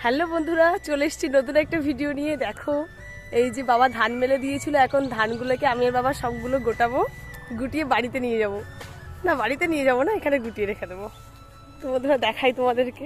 Hello বন্ধুরা, চলে এসেছি নতুন একটা ভিডিও নিয়ে। দেখো এই যে বাবা ধান মেলে দিয়েছিল, এখন ধানগুলোকে আমি আর বাবা সবগুলো গোটাবো, গুটিয়ে বাড়িতে নিয়ে যাব। না, বাড়িতে নিয়ে যাব না, এখানে গুটিয়ে রেখে দেবো। তো বন্ধুরা দেখাই তোমাদেরকে।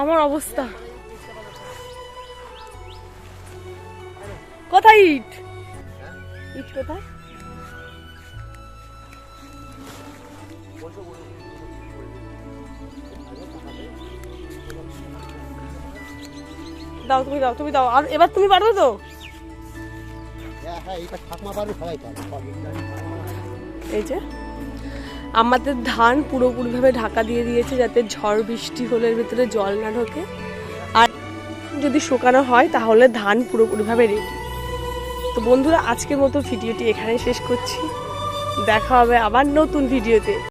আমার অবস্থা কোথায়? ইট ইট কোথায়? দাও, তুমি দাও, তুমি দাও। আর এবার তুমি পারবে তো? এই যে আমাদের ধান পুরোপুরিভাবে ঢাকা দিয়ে দিয়েছে, যাতে ঝড় বৃষ্টি হলে এর ভিতরে জল না ঢোকে। আর যদি শুকানো হয় তাহলে ধান পুরোপুরিভাবে রেডি। তো বন্ধুরা, আজকের মতো ভিডিওটি এখানেই শেষ করছি। দেখা হবে আবার নতুন ভিডিওতে।